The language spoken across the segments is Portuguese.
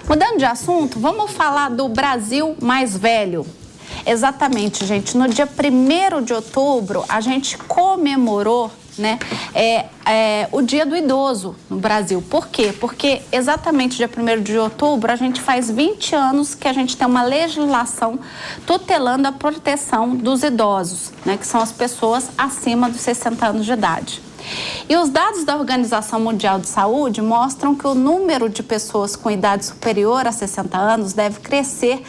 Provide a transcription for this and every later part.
Mudando de assunto, vamos falar do Brasil mais velho. Exatamente, gente. No dia 1º de outubro, a gente comemorou, né, o Dia do Idoso no Brasil. Por quê? Porque exatamente dia 1º de outubro, a gente faz 20 anos que a gente tem uma legislação tutelando a proteção dos idosos, né, que são as pessoas acima dos 60 anos de idade. E os dados da Organização Mundial de Saúde mostram que o número de pessoas com idade superior a 60 anos deve crescer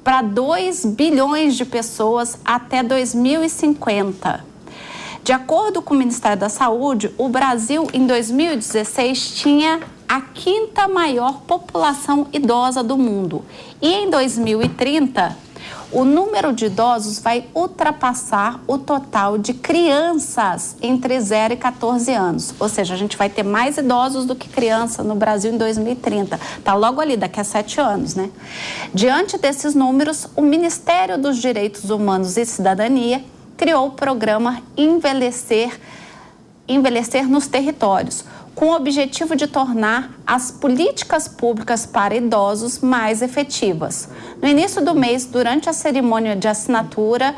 para 2 bilhões de pessoas até 2050. De acordo com o Ministério da Saúde, o Brasil, em 2016, tinha a 5ª maior população idosa do mundo. E em 2030, o número de idosos vai ultrapassar o total de crianças entre 0 e 14 anos. Ou seja, a gente vai ter mais idosos do que criança no Brasil em 2030. Está logo ali, daqui a 7 anos, né? Diante desses números, o Ministério dos Direitos Humanos e Cidadania criou o programa Envelhecer nos Territórios, com o objetivo de tornar as políticas públicas para idosos mais efetivas. No início do mês, durante a cerimônia de assinatura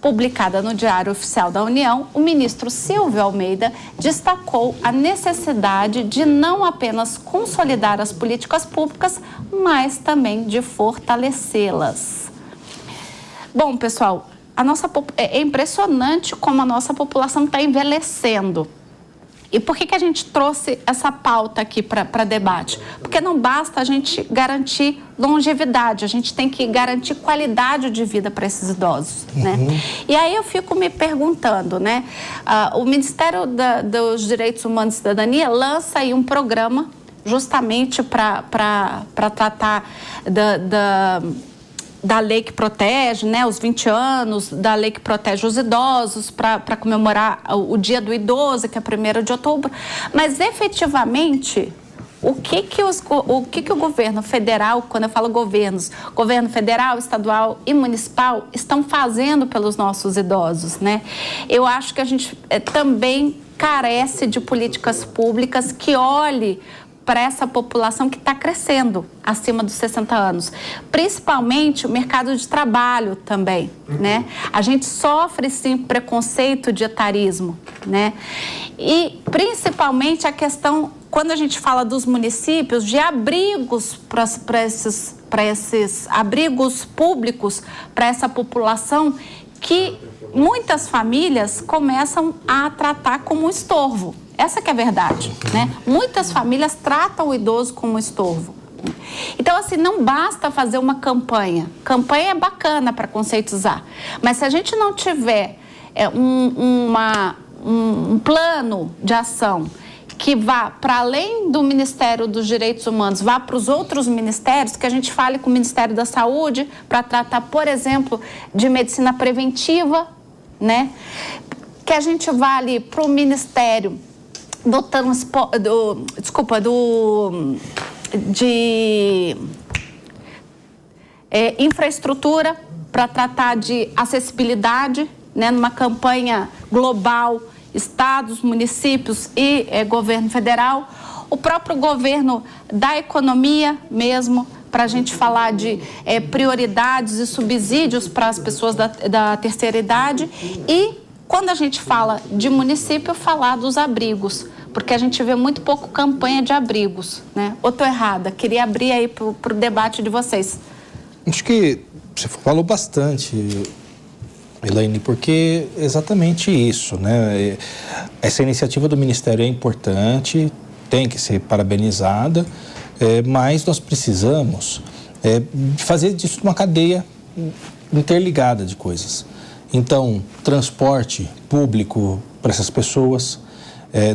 publicada no Diário Oficial da União, o ministro Silvio Almeida destacou a necessidade de não apenas consolidar as políticas públicas, mas também de fortalecê-las. Bom, pessoal, é impressionante como a nossa população está envelhecendo. E por que a gente trouxe essa pauta aqui para debate? Porque não basta a gente garantir longevidade, a gente tem que garantir qualidade de vida para esses idosos, né? E aí eu fico me perguntando, né? O Ministério dos Direitos Humanos e Cidadania lança aí um programa justamente para tratar da lei que protege, né, os 20 anos, da lei que protege os idosos, para comemorar o Dia do Idoso, que é 1º de outubro. Mas, efetivamente, o que o governo federal, quando eu falo governos, governo federal, estadual e municipal, estão fazendo pelos nossos idosos, né? Eu acho que a gente também carece de políticas públicas que olhem para essa população que está crescendo acima dos 60 anos. Principalmente o mercado de trabalho também, né? A gente sofre, sim, preconceito de etarismo, né? E principalmente a questão, quando a gente fala dos municípios, de abrigos para esses abrigos públicos para essa população que muitas famílias começam a tratar como um estorvo. Essa que é a verdade, né? Muitas famílias tratam o idoso como um estorvo. Então, assim, não basta fazer uma campanha. Campanha é bacana para conscientizar. Mas se a gente não tiver um plano de ação que vá para além do Ministério dos Direitos Humanos, vá para os outros ministérios, que a gente fale com o Ministério da Saúde para tratar, por exemplo, de medicina preventiva, né? Que a gente vá ali para o Ministério de infraestrutura para tratar de acessibilidade, né, numa campanha global, estados, municípios e governo federal, o próprio governo da economia mesmo, para a gente falar de prioridades e subsídios para as pessoas da terceira idade e, quando a gente fala de município, falar dos abrigos, porque a gente vê muito pouco campanha de abrigos, né? Ou estou errada? Queria abrir aí para o debate de vocês. Acho que você falou bastante, Elaine, porque é exatamente isso, né? Essa iniciativa do Ministério é importante, tem que ser parabenizada, mas nós precisamos fazer disso uma cadeia interligada de coisas. Então, transporte público para essas pessoas,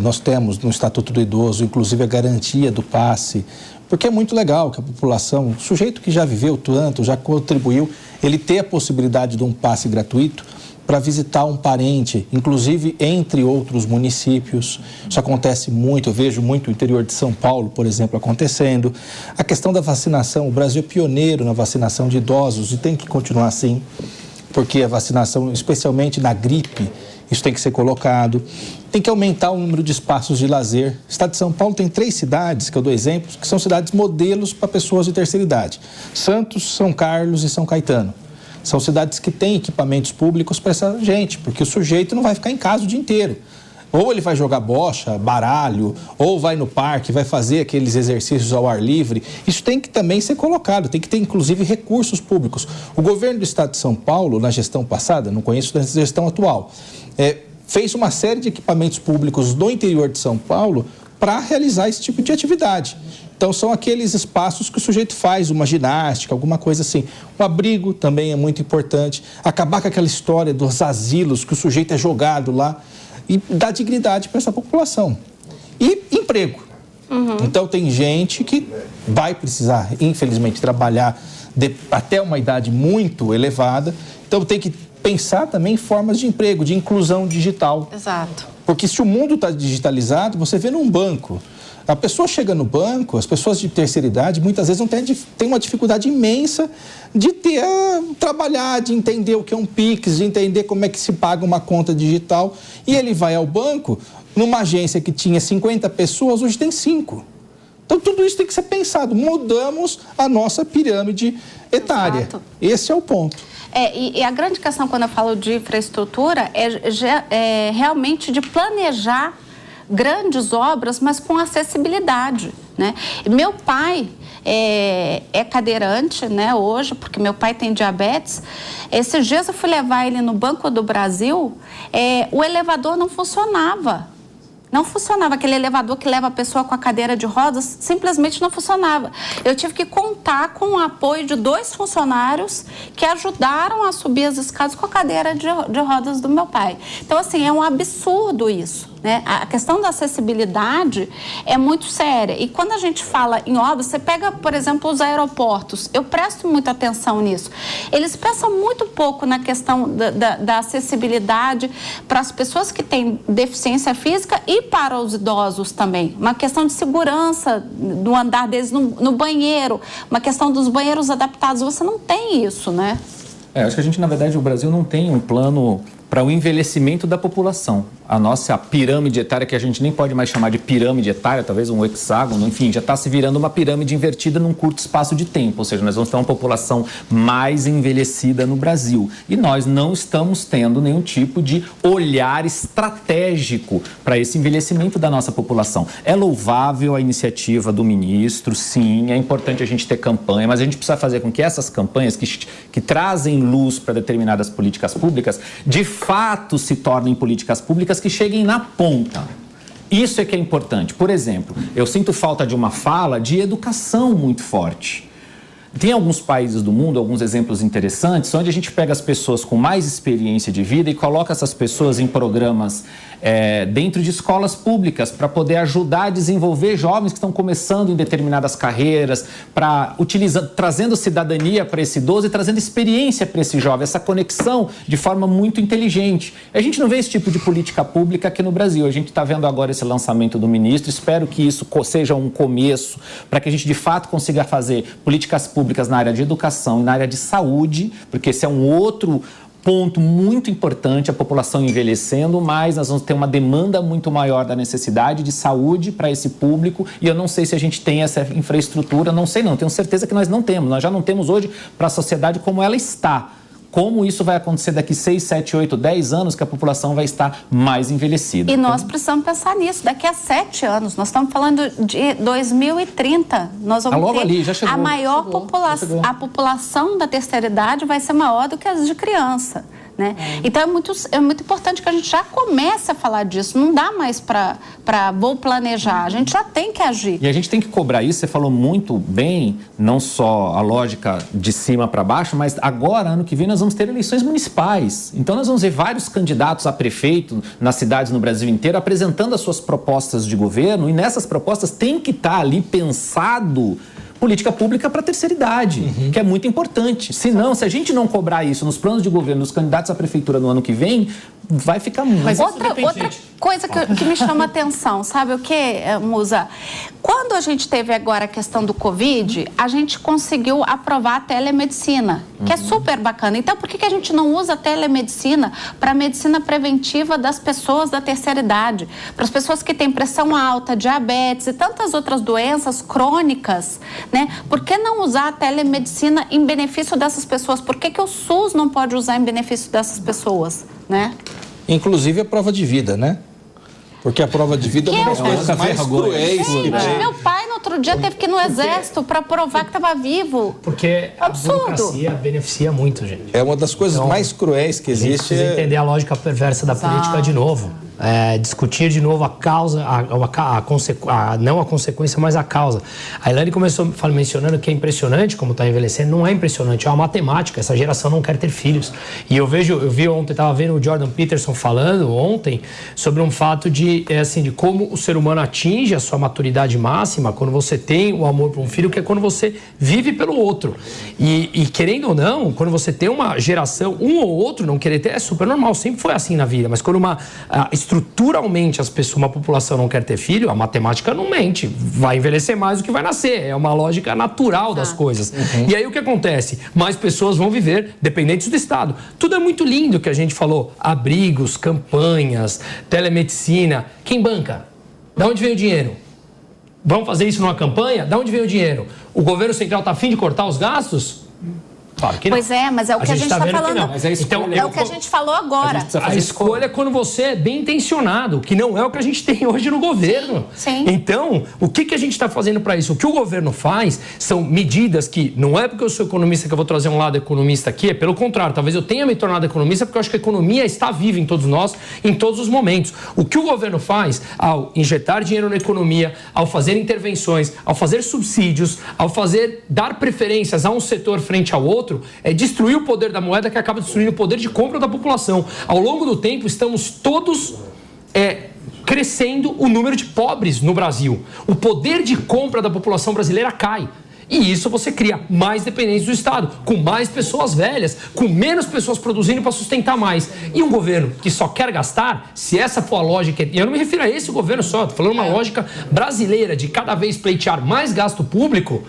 nós temos no Estatuto do Idoso, inclusive a garantia do passe, porque é muito legal que a população, o sujeito que já viveu tanto, já contribuiu, ele ter a possibilidade de um passe gratuito para visitar um parente, inclusive entre outros municípios. Isso acontece muito, eu vejo muito o interior de São Paulo, por exemplo, acontecendo. A questão da vacinação, o Brasil é pioneiro na vacinação de idosos e tem que continuar assim, porque a vacinação, especialmente na gripe, isso tem que ser colocado. Tem que aumentar o número de espaços de lazer. O estado de São Paulo tem 3 cidades, que eu dou exemplos, que são cidades modelos para pessoas de terceira idade. Santos, São Carlos e São Caetano. São cidades que têm equipamentos públicos para essa gente, porque o sujeito não vai ficar em casa o dia inteiro. Ou ele vai jogar bocha, baralho, ou vai no parque, vai fazer aqueles exercícios ao ar livre. Isso tem que também ser colocado, tem que ter inclusive recursos públicos. O governo do estado de São Paulo, na gestão passada, não conheço da gestão atual, fez uma série de equipamentos públicos no interior de São Paulo para realizar esse tipo de atividade. Então, são aqueles espaços que o sujeito faz, uma ginástica, alguma coisa assim. O abrigo também é muito importante. Acabar com aquela história dos asilos, que o sujeito é jogado lá, e dar dignidade para essa população. E emprego. Então, tem gente que vai precisar, infelizmente, trabalhar até uma idade muito elevada. Então, tem que pensar também em formas de emprego, de inclusão digital. Exato. Porque se o mundo está digitalizado, você vê num banco, a pessoa chega no banco, as pessoas de terceira idade, muitas vezes têm uma dificuldade imensa de trabalhar, de entender o que é um Pix, de entender como é que se paga uma conta digital. E ele vai ao banco, numa agência que tinha 50 pessoas, hoje tem 5. Então, tudo isso tem que ser pensado. Mudamos a nossa pirâmide etária. Exato. Esse é o ponto. E a grande questão quando eu falo de infraestrutura é realmente de planejar grandes obras, mas com acessibilidade, né? Meu pai é cadeirante, né, hoje, porque meu pai tem diabetes. Esses dias eu fui levar ele no Banco do Brasil, o elevador não funcionava. Não funcionava, aquele elevador que leva a pessoa com a cadeira de rodas, simplesmente não funcionava. Eu tive que contar com o apoio de 2 funcionários que ajudaram a subir as escadas com a cadeira de rodas do meu pai. Então, assim, é um absurdo isso, né? A questão da acessibilidade é muito séria. E quando a gente fala em obras, você pega, por exemplo, os aeroportos. Eu presto muita atenção nisso. Eles pensam muito pouco na questão da acessibilidade para as pessoas que têm deficiência física e para os idosos também. Uma questão de segurança do andar deles no banheiro, uma questão dos banheiros adaptados. Você não tem isso, né? Acho que a gente, na verdade, o Brasil não tem um plano para o envelhecimento da população. A nossa pirâmide etária, que a gente nem pode mais chamar de pirâmide etária, talvez um hexágono, enfim, já está se virando uma pirâmide invertida num curto espaço de tempo. Ou seja, nós vamos ter uma população mais envelhecida no Brasil. E nós não estamos tendo nenhum tipo de olhar estratégico para esse envelhecimento da nossa população. É louvável a iniciativa do ministro, sim, é importante a gente ter campanha, mas a gente precisa fazer com que essas campanhas que trazem luz para determinadas políticas públicas, de fato se tornem políticas públicas que cheguem na ponta. Isso é que é importante. Por exemplo, eu sinto falta de uma fala de educação muito forte. Tem alguns países do mundo, alguns exemplos interessantes, onde a gente pega as pessoas com mais experiência de vida e coloca essas pessoas em programas dentro de escolas públicas para poder ajudar a desenvolver jovens que estão começando em determinadas carreiras, trazendo cidadania para esse idoso e trazendo experiência para esse jovem, essa conexão de forma muito inteligente. A gente não vê esse tipo de política pública aqui no Brasil. A gente está vendo agora esse lançamento do ministro, espero que isso seja um começo para que a gente de fato consiga fazer políticas públicas na área de educação e na área de saúde, porque esse é um outro ponto muito importante, a população envelhecendo, mas nós vamos ter uma demanda muito maior da necessidade de saúde para esse público e eu não sei se a gente tem essa infraestrutura, não sei não, tenho certeza que nós não temos, nós já não temos hoje para a sociedade como ela está. Como isso vai acontecer daqui 6, 7, 8, 10 anos que a população vai estar mais envelhecida. E nós precisamos pensar nisso. Daqui a 7 anos, nós estamos falando de 2030, nós vamos logo ter ali, já chegou, a maior população. A população da terceira idade vai ser maior do que as de criança. Né? Então é muito importante que a gente já comece a falar disso. Não dá mais para vou planejar, a gente já tem que agir. E a gente tem que cobrar isso, você falou muito bem, não só a lógica de cima para baixo, mas agora, ano que vem, nós vamos ter eleições municipais. Então nós vamos ver vários candidatos a prefeito nas cidades no Brasil inteiro apresentando as suas propostas de governo e nessas propostas tem que estar ali pensado política pública para a terceira idade, que é muito importante. Se a gente não cobrar isso nos planos de governo dos candidatos à prefeitura no ano que vem, vai ficar muito. Mas outra coisa que me chama a atenção, sabe o que, Musa? Quando a gente teve agora a questão do Covid, a gente conseguiu aprovar a telemedicina, que é super bacana. Então, por que a gente não usa a telemedicina para a medicina preventiva das pessoas da terceira idade? Para as pessoas que têm pressão alta, diabetes e tantas outras doenças crônicas, né? Por que não usar a telemedicina em benefício dessas pessoas? Por que o SUS não pode usar em benefício dessas pessoas, né? Inclusive a prova de vida, né? Porque a prova de vida é uma das coisas mais cruéis. Meu pai, no outro dia, teve que ir no exército para provar que estava vivo. Porque a burocracia beneficia muito, gente. É uma das coisas mais cruéis que existe. A gente precisa entender a lógica perversa da política de novo. Discutir de novo a causa, não a consequência, mas a causa. A Elaine começou mencionando que é impressionante como está envelhecendo. Não é impressionante, é uma matemática. Essa geração não quer ter filhos. E eu vi ontem, estava vendo o Jordan Peterson falando ontem sobre um fato de como o ser humano atinge a sua maturidade máxima quando você tem o amor por um filho, que é quando você vive pelo outro. E querendo ou não, quando você tem uma geração, um ou outro não querer ter, é super normal, sempre foi assim na vida. Mas quando estruturalmente uma população não quer ter filho, a matemática não mente, vai envelhecer mais do que vai nascer, é uma lógica natural das coisas. E aí o que acontece? Mais pessoas vão viver dependentes do Estado. Tudo é muito lindo que a gente falou, abrigos, campanhas, telemedicina. Quem banca? Da onde vem o dinheiro? Vamos fazer isso numa campanha? Da onde vem o dinheiro? O governo central está a fim de cortar os gastos? Claro que não. Pois é, mas é o que a gente está falando. Então, é o que a gente falou agora. A escolha é quando você é bem intencionado, que não é o que a gente tem hoje no governo. Sim. Então, o que a gente está fazendo para isso? O que o governo faz são medidas que, não é porque eu sou economista que eu vou trazer um lado economista aqui, é pelo contrário, talvez eu tenha me tornado economista porque eu acho que a economia está viva em todos nós, em todos os momentos. O que o governo faz ao injetar dinheiro na economia, ao fazer intervenções, ao fazer subsídios, ao dar preferências a um setor frente ao outro, é destruir o poder da moeda, que acaba destruindo o poder de compra da população. Ao longo do tempo, estamos todos crescendo o número de pobres no Brasil. O poder de compra da população brasileira cai. E isso você cria mais dependência do Estado, com mais pessoas velhas, com menos pessoas produzindo para sustentar mais. E um governo que só quer gastar, se essa for a lógica, e eu não me refiro a esse governo só, estou falando uma lógica brasileira de cada vez pleitear mais gasto público,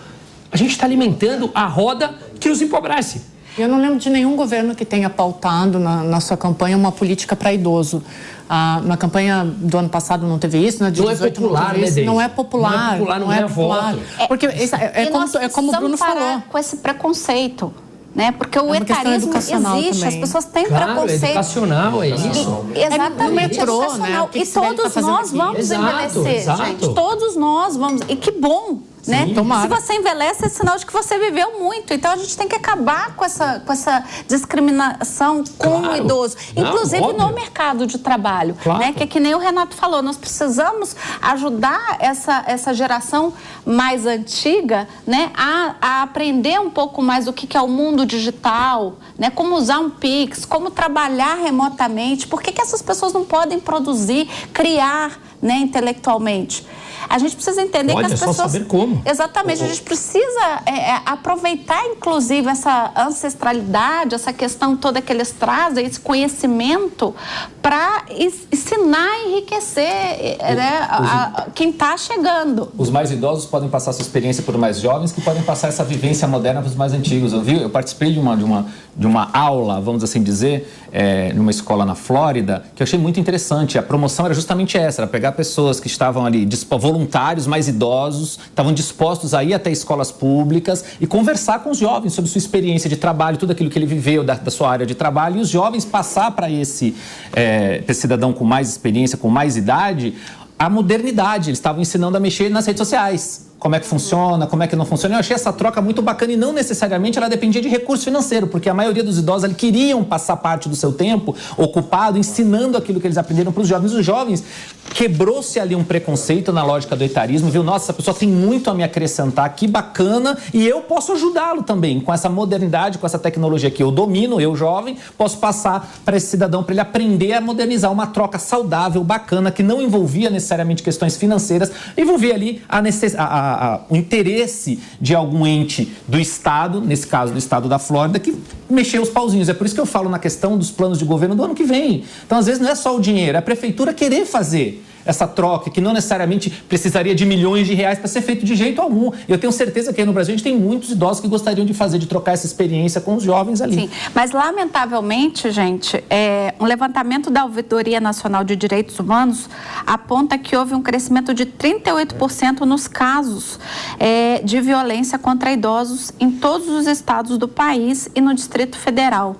a gente está alimentando a roda que nos empobrece. Eu não lembro de nenhum governo que tenha pautado na sua campanha uma política para idoso. Na campanha do ano passado não teve isso, na de 18 não é popular, né, não é popular. Não é voto. Porque é como o Bruno falou. Com esse preconceito. Né? Porque o etarismo existe, também. As pessoas têm claro, preconceito. É educacional, é isso. Exatamente, metrô, educacional. Né? E todos nós vamos envelhecer, gente. Todos nós vamos. E que bom, né? Se você envelhece, é sinal de que você viveu muito. Então, a gente tem que acabar com essa discriminação com o idoso. Inclusive no mercado de trabalho. Né? Que é que nem o Renato falou. Nós precisamos ajudar essa geração mais antiga, né? a aprender um pouco mais do que é o mundo digital, né? Como usar um Pix, como trabalhar remotamente. Por que essas pessoas não podem produzir, criar, né, intelectualmente? A gente precisa entender que as pessoas... só saber como. Exatamente. A gente precisa aproveitar, inclusive, essa ancestralidade, essa questão toda que eles trazem, esse conhecimento, para ensinar e enriquecer quem está chegando. Os mais idosos podem passar essa experiência para os mais jovens, que podem passar essa vivência moderna para os mais antigos. Eu participei de uma aula, vamos assim dizer, numa escola na Flórida, que eu achei muito interessante. A promoção era justamente essa, era pegar pessoas que estavam ali, voluntários mais idosos, estavam dispostos a ir até escolas públicas e conversar com os jovens sobre sua experiência de trabalho, tudo aquilo que ele viveu da sua área de trabalho, e os jovens passar para esse cidadão com mais experiência, com mais idade, a modernidade. Eles estavam ensinando a mexer nas redes sociais. Como é que funciona, como é que não funciona. Eu achei essa troca muito bacana e não necessariamente ela dependia de recurso financeiro, porque a maioria dos idosos ali queriam passar parte do seu tempo ocupado ensinando aquilo que eles aprenderam para os jovens. Os jovens, quebrou-se ali um preconceito na lógica do etarismo, viu? Nossa, essa pessoa tem muito a me acrescentar, que bacana, e eu posso ajudá-lo também com essa modernidade, com essa tecnologia que eu domino, eu jovem, posso passar para esse cidadão, para ele aprender a modernizar, uma troca saudável, bacana, que não envolvia necessariamente questões financeiras, envolvia ali a o interesse de algum ente do Estado, nesse caso do Estado da Flórida, que mexeu os pauzinhos. É por isso que eu falo na questão dos planos de governo do ano que vem. Então, às vezes, não é só o dinheiro, é a prefeitura querer fazer essa troca, que não necessariamente precisaria de milhões de reais para ser feito de jeito algum. Eu tenho certeza que aí no Brasil a gente tem muitos idosos que gostariam de fazer, de trocar essa experiência com os jovens ali. Sim, mas lamentavelmente, gente, um levantamento da Ouvidoria Nacional de Direitos Humanos aponta que houve um crescimento de 38% nos casos de violência contra idosos em todos os estados do país e no Distrito Federal.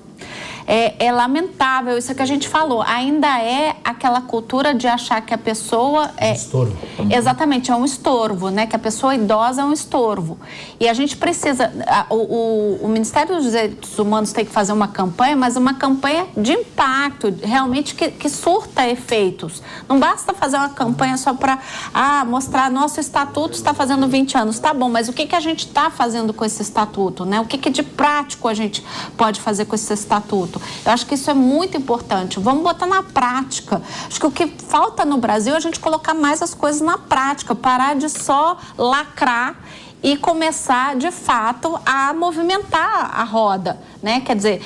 É lamentável isso que a gente falou. Ainda é aquela cultura de achar que a pessoa é um estorvo. Exatamente, é um estorvo, né? Que a pessoa idosa é um estorvo. E a gente precisa... O Ministério dos Direitos Humanos tem que fazer uma campanha, mas uma campanha de impacto, realmente que surta efeitos. Não basta fazer uma campanha só para mostrar nosso estatuto está fazendo 20 anos. Tá bom, mas o que a gente está fazendo com esse estatuto, né? O que de prático a gente pode fazer com esse estatuto? Eu acho que isso é muito importante. Vamos botar na prática. Acho que o que falta no Brasil é a gente colocar mais as coisas na prática, parar de só lacrar e começar, de fato, a movimentar a roda, né? Quer dizer,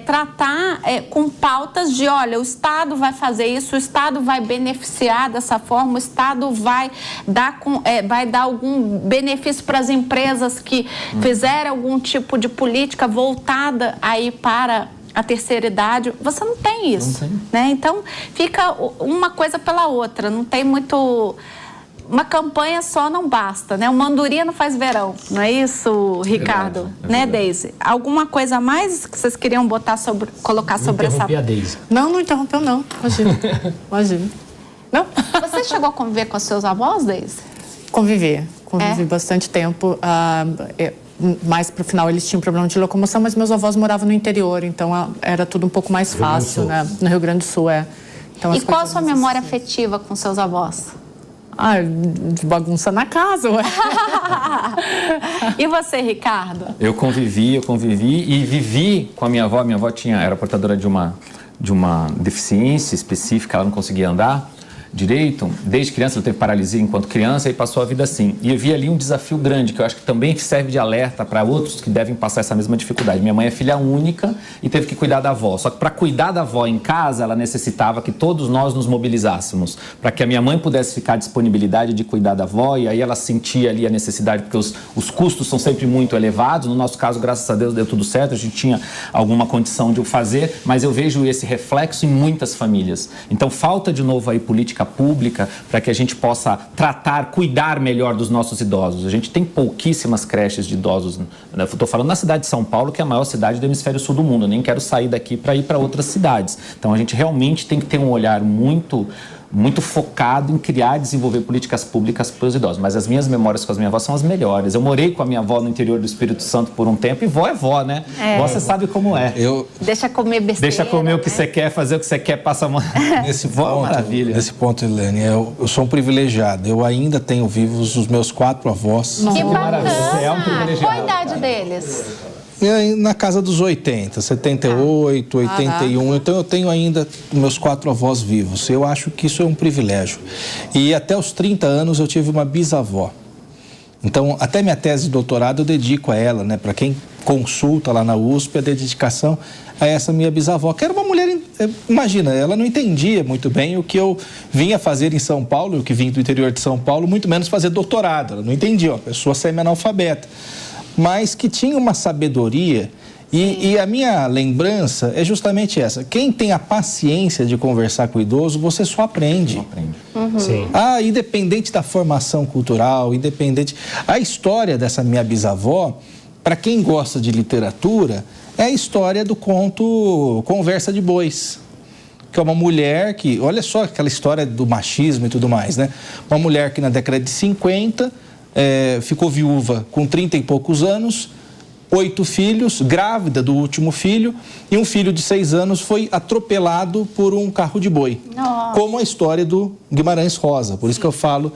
tratar com pautas de, olha, o Estado vai fazer isso, o Estado vai beneficiar dessa forma, o Estado vai dar algum benefício para as empresas que fizerem algum tipo de política voltada aí para a terceira idade. Você não tem isso, né? Então, fica uma coisa pela outra, não tem muito... Uma campanha só não basta, né? Uma andorinha não faz verão, não é isso, Ricardo? Né, Deise? Alguma coisa a mais que vocês queriam colocar sobre essa... Interrompi a Deise. Não interrompeu, não. Imagina. Não? Você chegou a conviver com os seus avós, Deise? Convivi bastante tempo. Mais para o final eles tinham problema de locomoção, mas meus avós moravam no interior, então era tudo um pouco mais fácil, né? No Rio Grande do Sul, Então, e qual a sua memória afetiva com seus avós? De bagunça na casa, ué. E você, Ricardo? Eu convivi e vivi com a minha avó. Minha avó era portadora de uma deficiência específica, ela não conseguia andar direito. Desde criança, ela teve paralisia enquanto criança e passou a vida assim. E eu vi ali um desafio grande, que eu acho que também serve de alerta para outros que devem passar essa mesma dificuldade. Minha mãe é filha única e teve que cuidar da avó. Só que para cuidar da avó em casa, ela necessitava que todos nós nos mobilizássemos. Para que a minha mãe pudesse ficar à disponibilidade de cuidar da avó, e aí ela sentia ali a necessidade, porque os custos são sempre muito elevados. No nosso caso, graças a Deus, deu tudo certo. A gente tinha alguma condição de o fazer, mas eu vejo esse reflexo em muitas famílias. Então, falta de novo aí política pública para que a gente possa cuidar melhor dos nossos idosos. A gente tem pouquíssimas creches de idosos. Eu estou falando na cidade de São Paulo, que é a maior cidade do hemisfério sul do mundo. Eu nem quero sair daqui para ir para outras cidades. Então, a gente realmente tem que ter um olhar muito focado em criar e desenvolver políticas públicas para os idosos. Mas as minhas memórias com as minhas avós são as melhores. Eu morei com a minha avó no interior do Espírito Santo por um tempo, e vó é vó, né? Vó, você sabe como é. Deixa comer besteira. Deixa comer o que você quer, fazer o que você quer, passa a mão. Vó, maravilha. Nesse ponto, Elaine, eu sou um privilegiado. Eu ainda tenho vivos os meus 4 avós. Que bacana! Você é um privilegiado. Qual a idade deles? Na casa dos 80, 78, 81. Então, eu tenho ainda meus 4 avós vivos. Eu acho que isso é um privilégio. E até os 30 anos eu tive uma bisavó. Então, até minha tese de doutorado eu dedico a ela, né? Para quem consulta lá na USP, a dedicação a essa minha bisavó, que era uma mulher... Imagina, ela não entendia muito bem o que eu vinha fazer em São Paulo, o que vim do interior de São Paulo, muito menos fazer doutorado. Ela não entendia, uma pessoa semi-analfabeta, mas que tinha uma sabedoria, e a minha lembrança é justamente essa: quem tem a paciência de conversar com o idoso, você só aprende. Uhum. Sim. Independente da formação cultural, a história dessa minha bisavó, para quem gosta de literatura, é a história do conto Conversa de Bois, que é uma mulher que, olha só aquela história do machismo e tudo mais, né? Uma mulher que na década de 50... ficou viúva com 30 e poucos anos, 8 filhos, grávida do último filho, e um filho de 6 anos foi atropelado por um carro de boi. Nossa. Como a história do Guimarães Rosa, por isso que eu falo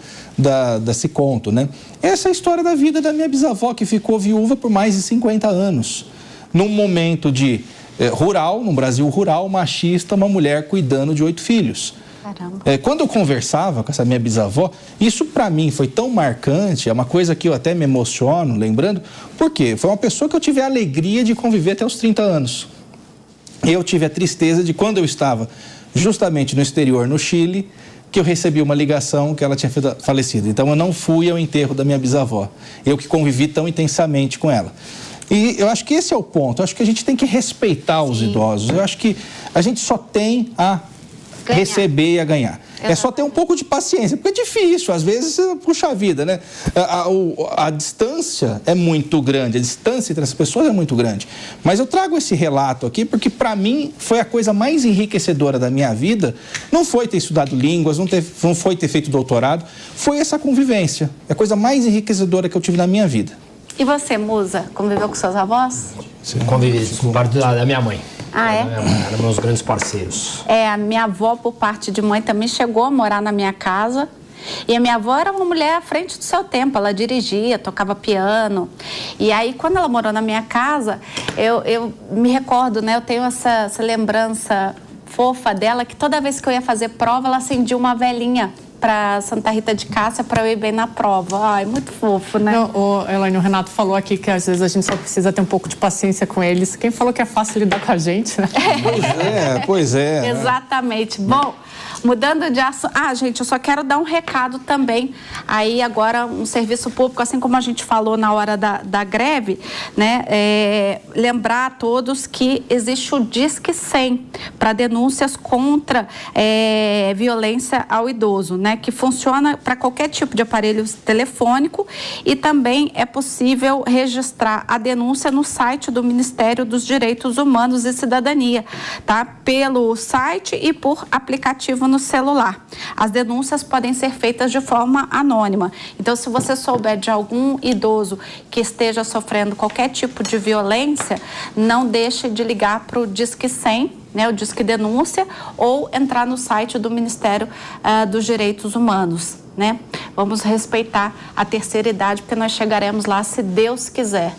desse conto, né? Essa é a história da vida da minha bisavó, que ficou viúva por mais de 50 anos. Num momento de rural, num Brasil rural, machista, uma mulher cuidando de 8 filhos. Caramba. Quando eu conversava com essa minha bisavó, isso para mim foi tão marcante, é uma coisa que eu até me emociono, lembrando, porque foi uma pessoa que eu tive a alegria de conviver até os 30 anos. Eu tive a tristeza de quando eu estava justamente no exterior, no Chile, que eu recebi uma ligação que ela tinha falecido. Então eu não fui ao enterro da minha bisavó, eu que convivi tão intensamente com ela. E eu acho que esse é o ponto, eu acho que a gente tem que respeitar os idosos, eu acho que a gente só tem a receber e a ganhar. É só ter um pouco de paciência, porque é difícil, às vezes, puxa a vida, né? A distância é muito grande, a distância entre as pessoas é muito grande. Mas eu trago esse relato aqui porque, para mim, foi a coisa mais enriquecedora da minha vida. Não foi ter estudado línguas, não foi ter feito doutorado, foi essa convivência. É a coisa mais enriquecedora que eu tive na minha vida. E você, Musa, conviveu com seus avós? Sim. Convivi com parte da minha mãe. Ah, é? Eram meus grandes parceiros. A minha avó, por parte de mãe, também chegou a morar na minha casa. E a minha avó era uma mulher à frente do seu tempo. Ela dirigia, tocava piano. E aí, quando ela morou na minha casa, eu me recordo, né? Eu tenho essa lembrança fofa dela, que toda vez que eu ia fazer prova, ela acendia uma velinha para Santa Rita de Cássia para eu ir bem na prova. Ai, muito fofo, né? Elaine, o Renato falou aqui que às vezes a gente só precisa ter um pouco de paciência com eles. Quem falou que é fácil lidar com a gente, né? Pois é. Exatamente. Bom, mudando de assunto... gente, eu só quero dar um recado também. Aí agora um serviço público, assim como a gente falou na hora da greve, né? Lembrar a todos que existe o Disque 100 para denúncias contra violência ao idoso, né? Que funciona para qualquer tipo de aparelho telefônico e também é possível registrar a denúncia no site do Ministério dos Direitos Humanos e Cidadania, tá? Pelo site e por aplicativo no celular. As denúncias podem ser feitas de forma anônima. Então, se você souber de algum idoso que esteja sofrendo qualquer tipo de violência, não deixe de ligar para o Disque 100, né, o Disque Denúncia, ou entrar no site do Ministério dos Direitos Humanos, né? Vamos respeitar a terceira idade, porque nós chegaremos lá se Deus quiser.